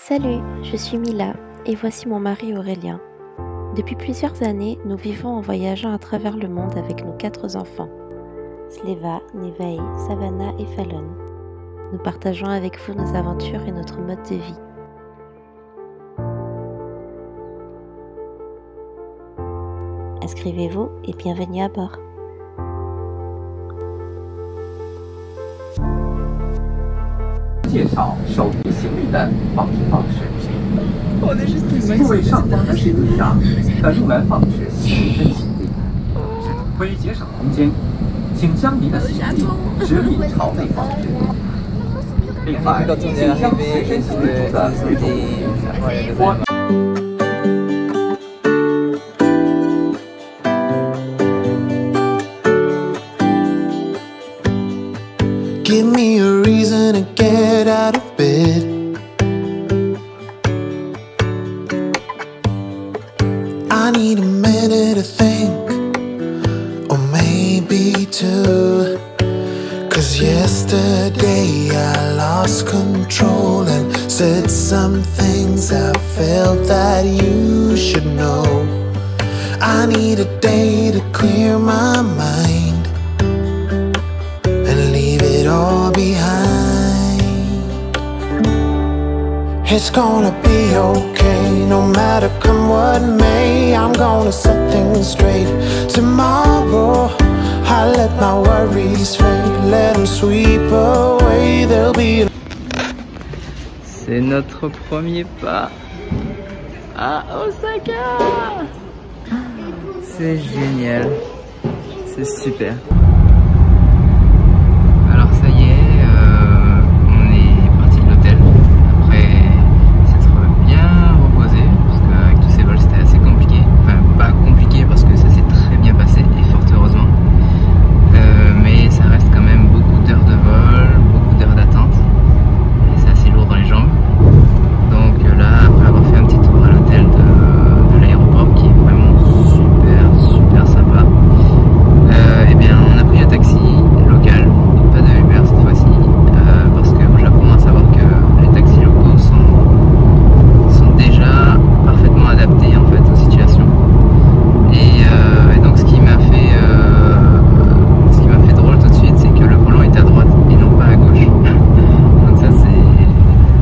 Salut, je suis Mila et voici mon mari Aurélien. Depuis plusieurs années, nous vivons en voyageant à travers le monde avec nos 4 enfants, Sleva, Nevaeh, Savannah et Fallon. Nous partageons avec vous nos aventures et notre mode de vie. Inscrivez-vous et bienvenue à bord.座位上方的石子上可用来放置随身行李。为节省空间，请将您的行李直立朝内放置。另外，请将随身行李中的日用品或 Give me a reason to get out of bed. I need a minute to think, or maybe 2. 'Cause yesterday I lost control and said some things I felt that you should know. I need a day to clear my mind and leave it all behind. It's gonna be okay, no matter come what may. I'm gonna set things straight tomorrow. I let my worries fade, let them sweep away. There'll be. C'est notre premier pas à Osaka. C'est génial, c'est super. Alors ça y est, on est parti de l'hôtel après s'être bien reposé parce qu'avec tous ces vols c'était assez compliqué. Enfin pas compliqué parce que ça s'est très bien passé et fort heureusement. Mais ça reste quand même beaucoup d'heures de vol, beaucoup d'heures d'attente. Et c'est assez lourd dans les jambes. Donc là, après avoir fait un petit tour à l'hôtel de l'aéroport qui est vraiment super sympa, et bien on a pris un taxi local, pas de Uber cette fois-ci, parce qu'au Japon, à savoir que les taxis locaux sont déjà parfaitement adaptés en fait aux situations. Et donc ce qui m'a fait drôle tout de suite, c'est que le volant est à droite et non pas à gauche. Donc ça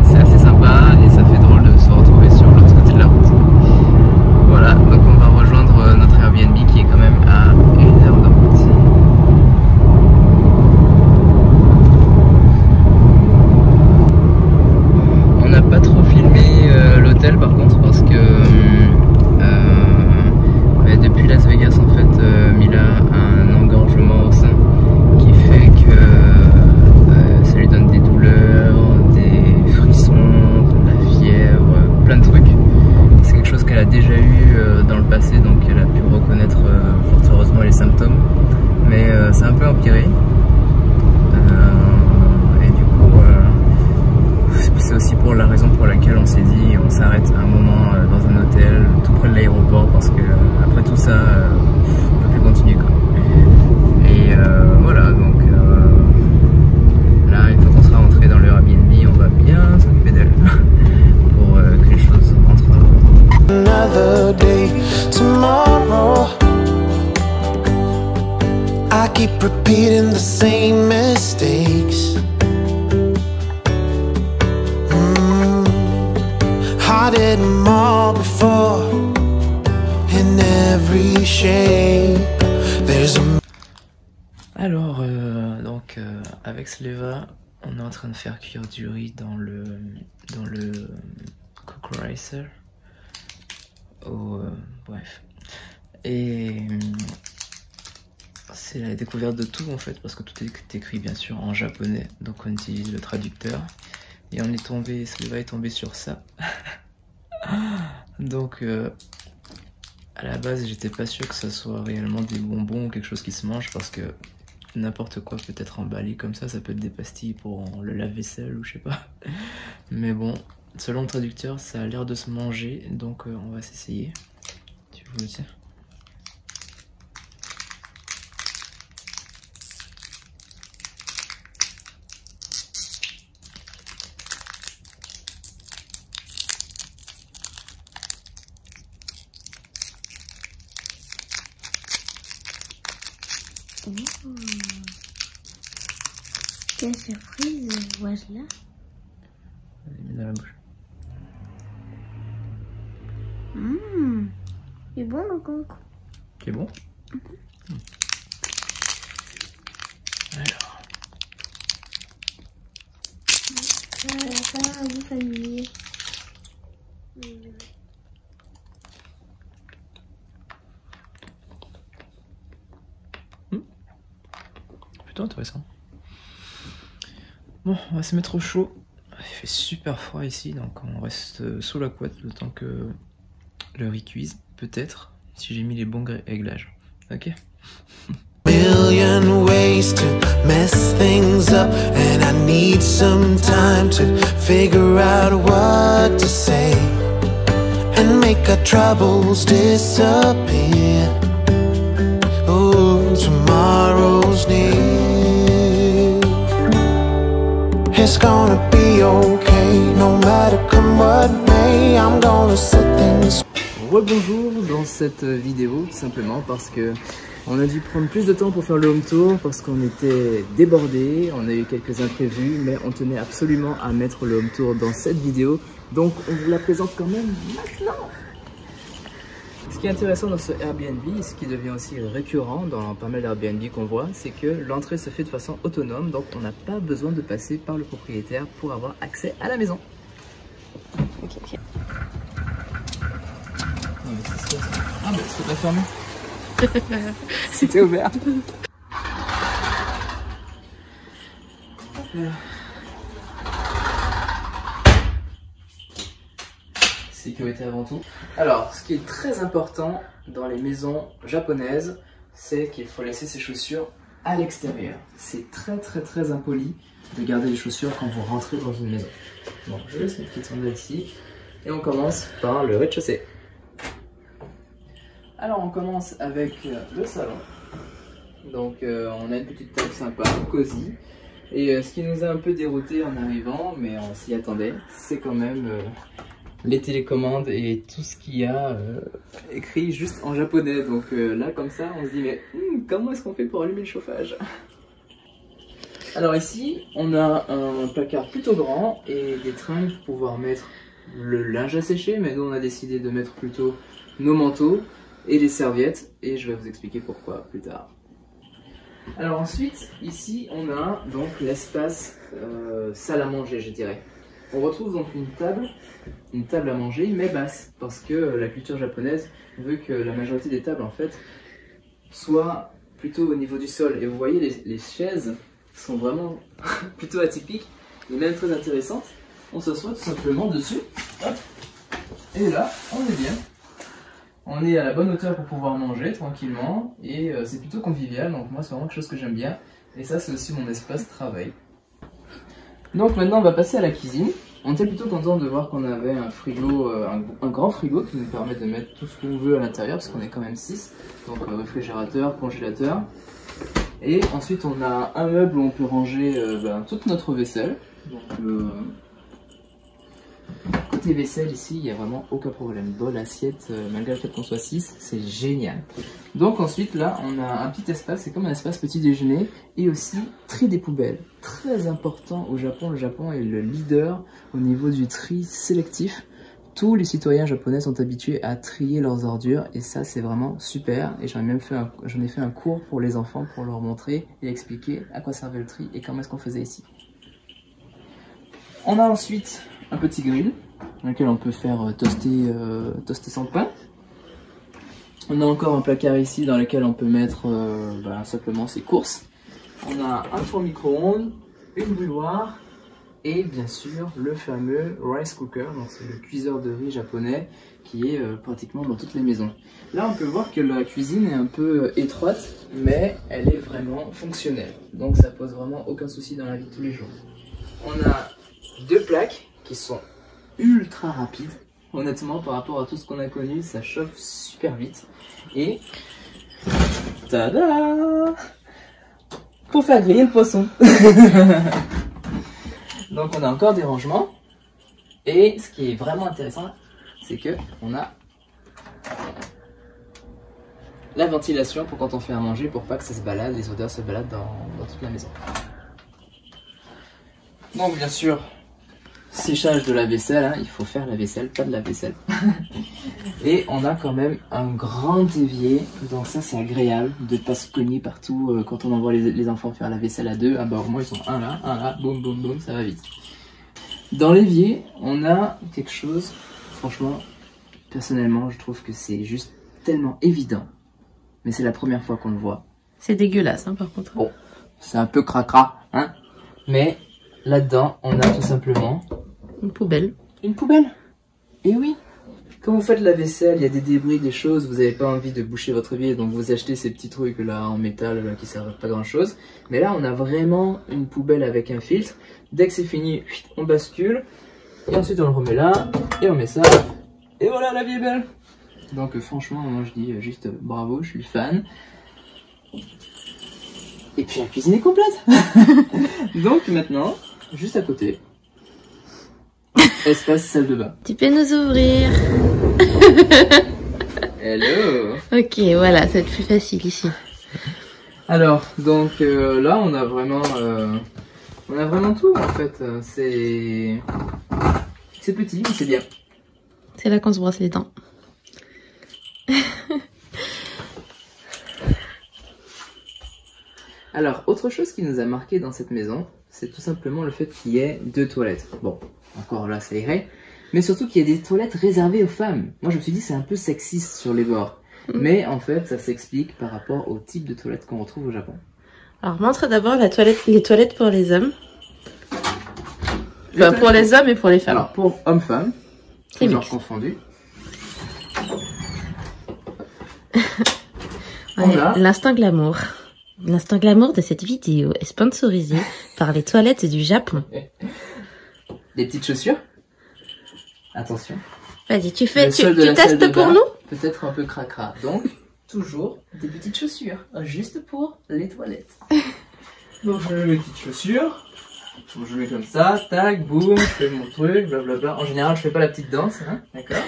c'est assez sympa et ça fait drôle de se retrouver sur l'autre côté de la route. Voilà, donc on va rejoindre notre Airbnb qui est quand même à 1 heure de route. On n'a pas trop filmé l'hôtel par contre parce que depuis Las Vegas en fait, Mila a un engorgement au sein qui fait que ça lui donne des douleurs, des frissons, de la fièvre, plein de trucs. C'est quelque chose qu'elle a déjà eu dans le passé, donc elle a pu reconnaître fort heureusement les symptômes, mais c'est un peu empiré. Et du coup, c'est aussi pour la raison pour laquelle on s'est dit on s'arrête un moment dans un hôtel tout près de l'aéroport parce que après tout ça, on peut plus continuer quoi. Et voilà, donc là, une fois qu'on sera rentré dans le Airbnb, on va bien s'occuper d'elle pour que les choses rentrent. Another day tomorrow. I keep repeating the same mistakes. I did them all before in every shape. There's a. Alors, donc avec Sleva, on est en train de faire cuire du riz dans le Cookwriser. Bref. Et c'est la découverte de tout en fait, parce que tout est écrit bien sûr en japonais, donc on utilise le traducteur. Et on est tombé, Sleva est tombé sur ça. Donc à la base j'étais pas sûr que ça soit réellement des bonbons ou quelque chose qui se mange, parce que n'importe quoi peut être emballé comme ça peut être des pastilles pour le lave-vaisselle ou je sais pas. Mais bon, selon le traducteur ça a l'air de se manger, donc on va s'essayer. Tu veux aussi? Quelle surprise, vois-je là. Allez, mets dans la bouche. C'est bon le concombre. C'est bon. Alors. Ça a un goût familier. Plutôt intéressant. Bon, on va se mettre au chaud. Il fait super froid ici, donc on reste sous la couette le temps que le riz cuise. Peut-être, si j'ai mis les bons réglages. Ok. Million ways to mess things up, and I need some time to figure out what to say and make our troubles disappear. Oh, tomorrow's near. It's gonna be okay, no matter come what may. I'm gonna set things. Rebonjour dans cette vidéo, tout simplement parce que on a dû prendre plus de temps pour faire le home tour parce qu'on était débordés, on a eu quelques imprévus, mais on tenait absolument à mettre le home tour dans cette vidéo, donc on vous la présente quand même maintenant. Ce qui est intéressant dans ce Airbnb, et ce qui devient aussi récurrent dans pas mal d'Airbnb qu'on voit, c'est que l'entrée se fait de façon autonome, donc on n'a pas besoin de passer par le propriétaire pour avoir accès à la maison. Ok. Ah bah c'est pas fermé. C'était ouvert. Sécurité avant tout. Alors, ce qui est très important dans les maisons japonaises, c'est qu'il faut laisser ses chaussures à l'extérieur. C'est très impoli de garder les chaussures quand vous rentrez dans une maison. Bon, je laisse une petite sondage ici. Et on commence par le rez-de-chaussée. Alors on commence avec le salon. Donc on a une petite table sympa, cosy. Et ce qui nous a un peu dérouté en arrivant, mais on s'y attendait, c'est quand même les télécommandes et tout ce qu'il y a écrit juste en japonais. Donc là comme ça on se dit mais comment est-ce qu'on fait pour allumer le chauffage? Alors ici on a un placard plutôt grand et des tringles pour pouvoir mettre le linge à sécher, mais nous on a décidé de mettre plutôt nos manteaux et les serviettes, et je vais vous expliquer pourquoi plus tard. Alors ensuite, ici on a donc l'espace salle à manger, je dirais. On retrouve donc une table à manger, mais basse, parce que la culture japonaise veut que la majorité des tables en fait soient plutôt au niveau du sol. Et vous voyez, les chaises sont vraiment plutôt atypiques, et même très intéressantes. On s'assoit tout simplement dessus, hop, et là on est bien. On est à la bonne hauteur pour pouvoir manger tranquillement et c'est plutôt convivial, donc moi c'est vraiment quelque chose que j'aime bien. Et ça c'est aussi mon espace travail. Donc maintenant on va passer à la cuisine. On était plutôt content de voir qu'on avait un frigo, un grand frigo qui nous permet de mettre tout ce qu'on veut à l'intérieur parce qu'on est quand même 6. Donc réfrigérateur, congélateur. Et ensuite on a un meuble où on peut ranger toute notre vaisselle. Donc côté vaisselle ici, il n'y a vraiment aucun problème. Bol, assiette, malgré le fait qu'on soit 6, c'est génial. Donc ensuite là, on a un petit espace, c'est comme un espace petit déjeuner et aussi tri des poubelles. Très important au Japon, le Japon est le leader au niveau du tri sélectif. Tous les citoyens japonais sont habitués à trier leurs ordures et ça c'est vraiment super. Et j'en ai fait un cours pour les enfants pour leur montrer et expliquer à quoi servait le tri et comment est-ce qu'on faisait ici. On a ensuite un petit grill dans lequel on peut faire toaster son pain. On a encore un placard ici dans lequel on peut mettre simplement ses courses. On a un four micro-ondes, une bouilloire et bien sûr le fameux rice cooker, donc c'est le cuiseur de riz japonais qui est pratiquement dans toutes les maisons. Là on peut voir que la cuisine est un peu étroite mais elle est vraiment fonctionnelle, donc ça pose vraiment aucun souci dans la vie de tous les jours. On a deux plaques qui sont ultra rapides, honnêtement par rapport à tout ce qu'on a connu, ça chauffe super vite et tada, pour faire griller le poisson. Donc on a encore des rangements et ce qui est vraiment intéressant c'est que on a la ventilation pour quand on fait à manger, pour pas que ça se balade, les odeurs se baladent dans toute la maison. Donc bien sûr, séchage de la vaisselle, hein, il faut faire la vaisselle, pas de la vaisselle. Et on a quand même un grand évier, donc ça c'est agréable de pas se cogner partout quand on envoie les enfants faire la vaisselle à deux. Ah bah au moins ils sont un là, boum boum boum, ça va vite. Dans l'évier, on a quelque chose, franchement, personnellement je trouve que c'est juste tellement évident, mais c'est la première fois qu'on le voit. C'est dégueulasse hein, par contre. Bon, c'est un peu cracra, hein, mais là-dedans on a tout simplement une poubelle. Une poubelle. Et oui, quand vous faites la vaisselle, il y a des débris, des choses, vous n'avez pas envie de boucher votre évier, donc vous achetez ces petits trucs là en métal là, qui servent à pas grand chose. Mais là on a vraiment une poubelle avec un filtre. Dès que c'est fini, on bascule, et ensuite on le remet là, et on met ça, et voilà, la vie est belle. Donc franchement, moi je dis juste bravo, je suis fan. Et puis la cuisine est complète. Donc maintenant, juste à côté, espace salle de bain. Tu peux nous ouvrir. Hello. Ok, voilà, ça va être plus facile ici. Alors, donc là on a vraiment tout en fait. C'est petit, mais c'est bien. C'est là qu'on se brosse les dents. Alors, autre chose qui nous a marqué dans cette maison, c'est tout simplement le fait qu'il y ait 2 toilettes. Bon, encore là, ça irait. Mais surtout qu'il y ait des toilettes réservées aux femmes. Moi, je me suis dit, c'est un peu sexiste sur les bords. Mais en fait, ça s'explique par rapport au type de toilette qu'on retrouve au Japon. Alors, montre d'abord les toilettes pour les hommes. Enfin, pour les hommes et pour les femmes. Alors, pour hommes-femmes, c'est genre confondu. Ouais, l'instant glamour. L'instant glamour de cette vidéo est sponsorisé par les toilettes du Japon. Des petites chaussures. Attention. Vas-y, tu testes pour nous? Peut-être un peu cracra. Donc, toujours des petites chaussures. Juste pour les toilettes. Donc, je mets mes petites chaussures. Donc, je mets comme ça. Tac, boum, je fais mon truc, blablabla. En général, je fais pas la petite danse, hein, d'accord?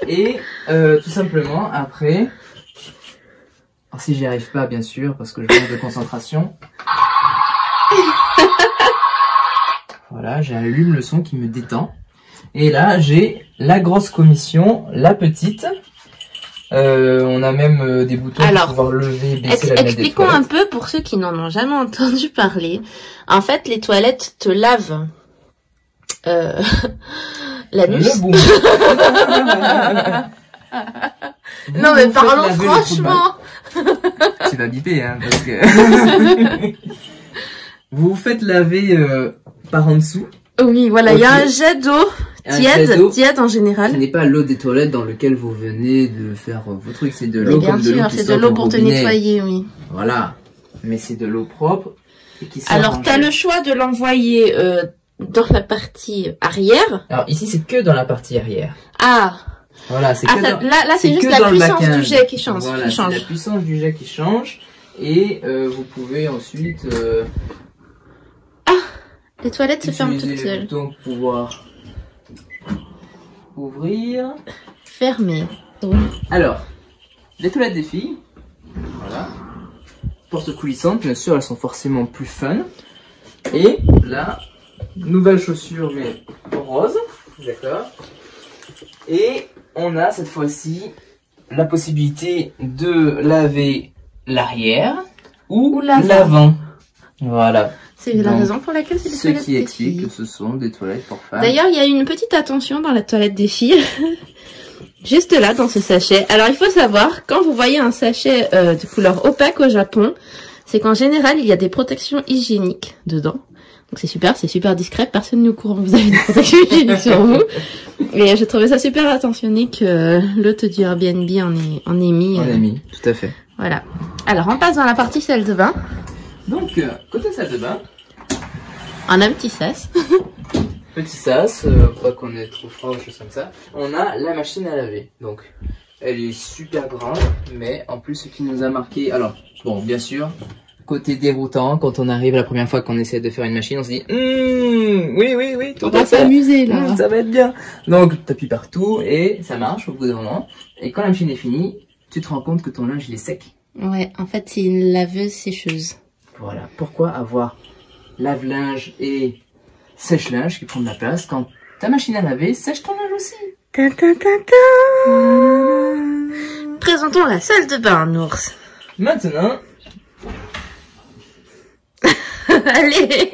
Et tout simplement, après... Alors, si j'y arrive pas, bien sûr, parce que je manque de concentration. Voilà, j'allume le son qui me détend. Et là, j'ai la grosse commission, la petite. On a même des boutons pour pouvoir lever, baisser la fenêtre. Expliquons un peu pour ceux qui n'en ont jamais entendu parler. En fait, les toilettes te lavent l'anus. Non mais parlons franchement. Tu vas biper hein, parce que vous vous faites laver par en dessous. Oui, voilà, il y a un jet d'eau tiède en général. Ce n'est pas l'eau des toilettes dans lequel vous venez de faire vos trucs, c'est de l'eau comme de l'eau qui c'est de l'eau pour te nettoyer, oui. Voilà, mais c'est de l'eau propre et qui sort. Alors, tu as le choix de l'envoyer dans la partie arrière. Alors ici, c'est que dans la partie arrière. Ah. Voilà, c'est là c'est juste la puissance du jet qui change. Voilà, c'est la puissance du jet qui change et vous pouvez ensuite les toilettes se ferment toutes seules. Donc pouvoir ouvrir, fermer. Oui. Alors, les toilettes des filles, voilà, porte coulissantes, bien sûr, elles sont forcément plus fun. Et là, nouvelle chaussure mais rose, d'accord. Et on a cette fois-ci la possibilité de laver l'arrière ou l'avant. Voilà. C'est la raison pour laquelle c'est des toilettes des filles. Ce qui explique que ce sont des toilettes pour femmes. D'ailleurs, il y a une petite attention dans la toilette des filles. Juste là, dans ce sachet. Alors, il faut savoir, quand vous voyez un sachet de couleur opaque au Japon, c'est qu'en général, il y a des protections hygiéniques dedans. Donc c'est super discret, personne n'est au courant que vous avez des protections hygiéniques sur vous. Et j'ai trouvé ça super attentionné que l'hôte du Airbnb en ait mis. En a mis, tout à fait. Voilà. Alors, on passe dans la partie salle de bain. Donc, côté salle de bain, on a un petit sas. Petit sas, pas qu'on ait trop froid ou choses comme ça. On a la machine à laver. Donc, elle est super grande, mais en plus, ce qui nous a marqué... Alors, bon, bien sûr, côté déroutant, quand on arrive la première fois qu'on essaie de faire une machine, on se dit oui, tout on va s'amuser là. Ça va être bien. Donc, t'appuies partout et ça marche au bout d'un moment. Et quand la machine est finie, tu te rends compte que ton linge il est sec. Ouais, en fait c'est une laveuse sécheuse. Voilà, pourquoi avoir lave-linge et sèche-linge qui prennent de la place quand ta machine à laver sèche ton linge aussi. Ta ta ta ta. Présentons la salle de bain, Nours. Maintenant, Allez.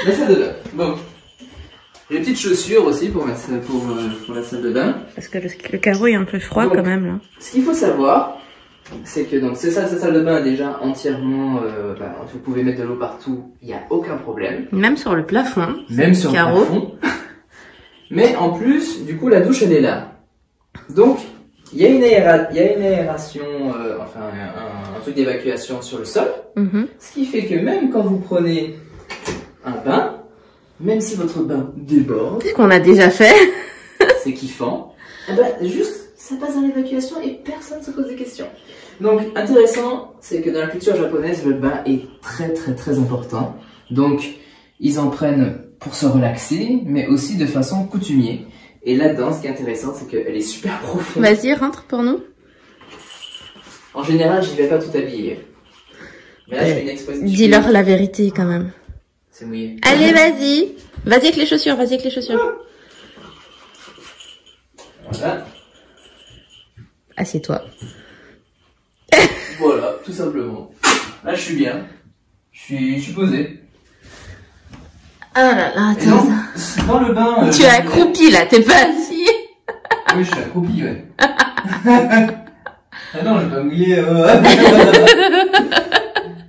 la salle de bain. Bon, les petites chaussures aussi pour la salle de bain. Parce que le carreau est un peu froid Donc, quand même là. Ce qu'il faut savoir, c'est que donc cette salle de bain est déjà entièrement, vous pouvez mettre de l'eau partout, il n'y a aucun problème. Même sur le plafond. Même sur le plafond. Mais en plus, du coup, la douche elle est là. Donc, il y a une aération, un truc d'évacuation sur le sol. Ce qui fait que même quand vous prenez un bain, même si votre bain déborde, Ce qu'on a déjà fait. c'est kiffant, eh ben, juste ça passe dans l'évacuation et personne ne se pose des questions. Donc intéressant, c'est que dans la culture japonaise, le bain est très très très important. Donc ils en prennent pour se relaxer, mais aussi de façon coutumier. Et là-dedans, ce qui est intéressant, c'est qu'elle est super profonde. Vas-y, rentre pour nous. En général, j'y vais pas tout habillé. Mais là, je fais une exposition. Dis-leur la vérité quand même. C'est mouillé. Allez, vas-y. Vas-y avec les chaussures, vas-y avec les chaussures. Voilà. Assieds-toi. Voilà, tout simplement. Là, je suis bien. Je suis posé. Ah là là, Et donc, dans le bain... tu es accroupi là, t'es pas assis. Oui, je suis accroupi, ouais. Ah non, je vais pas mouiller.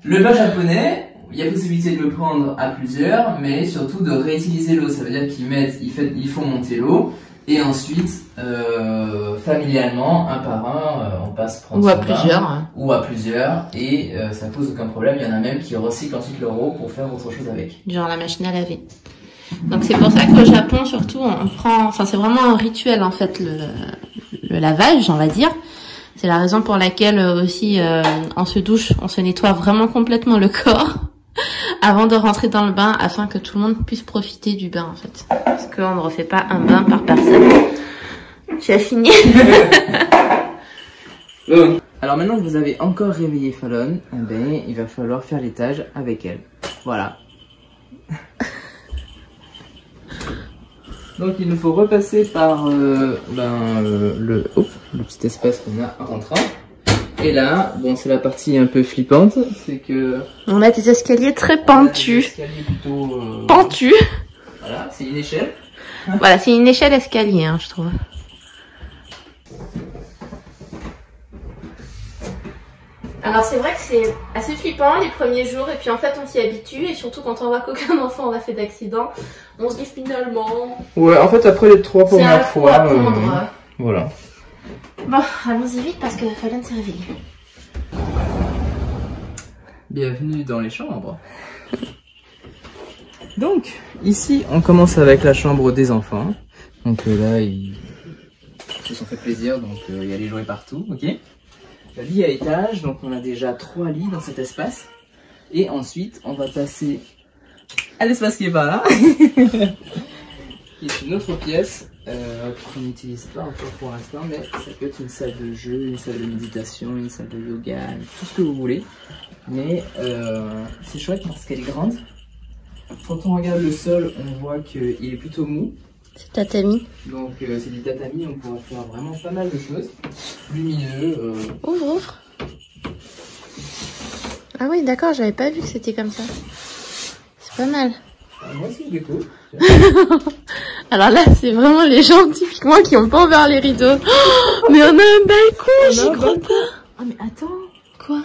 Le bain japonais, il y a possibilité de le prendre à plusieurs, mais surtout de réutiliser l'eau. Ça veut dire qu'ils font monter l'eau, et ensuite, familialement, un par un, on passe prendre Ou à son bain, plusieurs. ou à plusieurs, et ça pose aucun problème. Il y en a même qui recyclent ensuite leur eau pour faire autre chose avec. Genre la machine à laver. Donc c'est pour ça qu'au Japon, surtout, on prend... Enfin, c'est vraiment un rituel, en fait, le lavage, on va dire. C'est la raison pour laquelle aussi, on se douche, on se nettoie vraiment complètement le corps avant de rentrer dans le bain, afin que tout le monde puisse profiter du bain, en fait. Parce qu'on ne refait pas un bain par personne. Tu as fini. Bon. Alors maintenant que vous avez encore réveillé Fallon, eh ben, il va falloir faire l'étage avec elle. Voilà. Donc il nous faut repasser par le petit espace qu'on a en rentrant. Et là, bon, c'est la partie un peu flippante, c'est que... On a des escaliers très pentus. Des escaliers plutôt... Pentus. Voilà, c'est une échelle. Voilà, c'est une échelle escalier, hein, je trouve. Alors c'est vrai que c'est assez flippant les premiers jours, et puis en fait on s'y habitue, et surtout quand on voit qu'aucun enfant n'a fait d'accident, on se dit finalement... Ouais, en fait après les 3 C'est premières fois... voilà. Bon, allons-y vite parce que Fallon s'est réveillée. Bienvenue dans les chambres. Donc, ici, on commence avec la chambre des enfants. Donc là, ils se sont fait plaisir, donc il y a les jouets partout, ok. Le lit à étage, donc on a déjà 3 lits dans cet espace. Et ensuite, on va passer à l'espace qui est par là. Qui est une autre pièce qu'on n'utilise pas encore pour l'instant, mais ça peut être une salle de jeu, une salle de méditation, une salle de yoga, tout ce que vous voulez. Mais c'est chouette parce qu'elle est grande. Quand on regarde le sol, on voit qu'il est plutôt mou. C'est tatami. Donc c'est du tatami, on pourra faire vraiment pas mal de choses. Lumineux. Ouvre. Ah oui, d'accord, j'avais pas vu que c'était comme ça. C'est pas mal. Moi aussi, je découvre. Alors là, c'est vraiment les gens typiquement qui ont pas ouvert les rideaux. Oh, mais on a un balcon, j'y crois pas. Oh mais attends, quoi?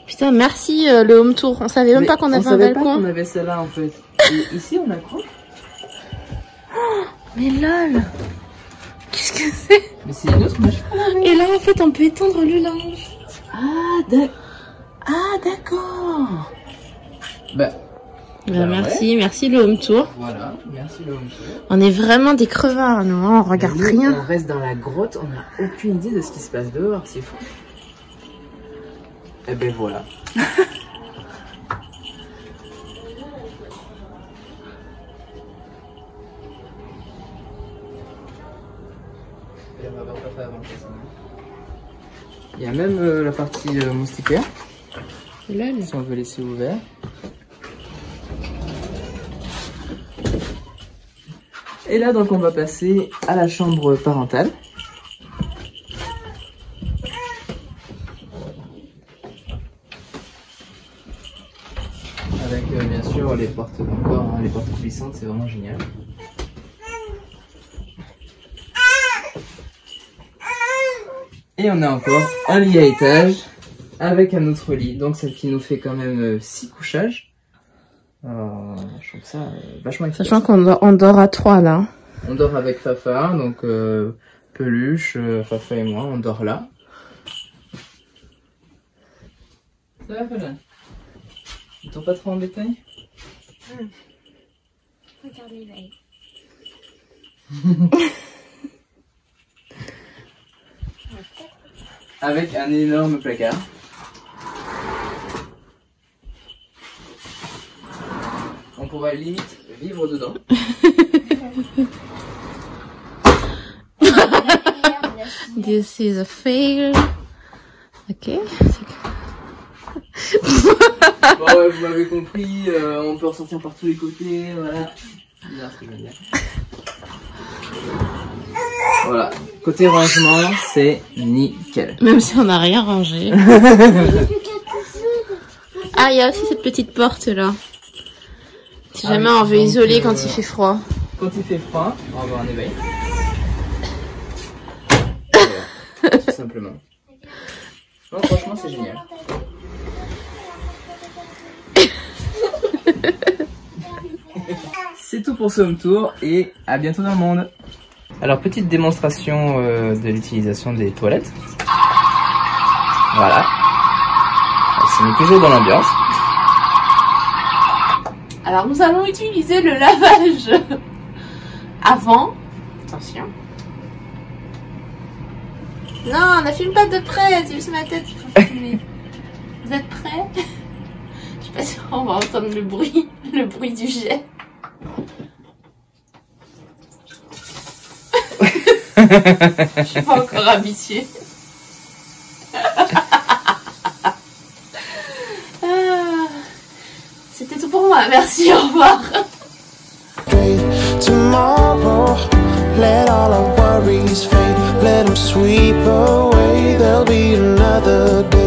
Putain, merci le home tour. On savait même pas qu'on avait un balcon. On savait pas qu'on avait celle-là en fait. Et ici, on a quoi? Oh, mais lol. Qu'est-ce que c'est? Mais c'est une autre machine. Et là, en fait, on peut étendre le linge. Ah, d'accord. Bah, merci, ouais. Merci le home tour. Voilà, merci le home tour. On est vraiment des crevards, nous, hein, on regarde rien. On reste dans la grotte, on n'a aucune idée de ce qui se passe dehors, c'est fou. Et ben voilà. Il y a même la partie moustiquaire, Lol. si on veut laisser ouvert. Et là, donc, on va passer à la chambre parentale. Avec bien sûr les portes encore, hein, les portes glissantes, c'est vraiment génial. Et on a encore un lit à étage avec un autre lit, donc celle qui nous fait quand même 6 couchages. Je trouve ça vachement efficace. Sachant qu'on dort à 3 là. On dort avec Fafa, donc Peluche, Fafa et moi, on dort là. Ça va, Falan? Ils t'ont pas trop embêté? Regarde l'éveil. Avec un énorme placard. On pourrait limite vivre dedans. This is a fail. Ok. Bon, ouais, vous m'avez compris, on peut ressortir par tous les côtés, voilà. C'est bizarre ce que je veux dire. Voilà, côté rangement, c'est nickel. Même si on n'a rien rangé. Ah, il y a aussi cette petite porte là. Si jamais on veut isoler quand il fait froid. Quand il fait froid, on va avoir un éveil. Voilà, tout simplement. Non, franchement, c'est génial. C'est tout pour ce home tour et à bientôt dans le monde. Alors, petite démonstration de l'utilisation des toilettes. Voilà. On est toujours dans l'ambiance. Alors nous allons utiliser le lavage avant. Attention. Non, ne filme pas de près, c'est juste ma tête qu'il faut filmer. Vous êtes prêts? Je sais pas si on va entendre le bruit du jet. Je suis pas encore habituée. C'était tout pour moi, merci, au revoir. Tomorrow, let all our worries fade, let them sweep away. There'll be another day.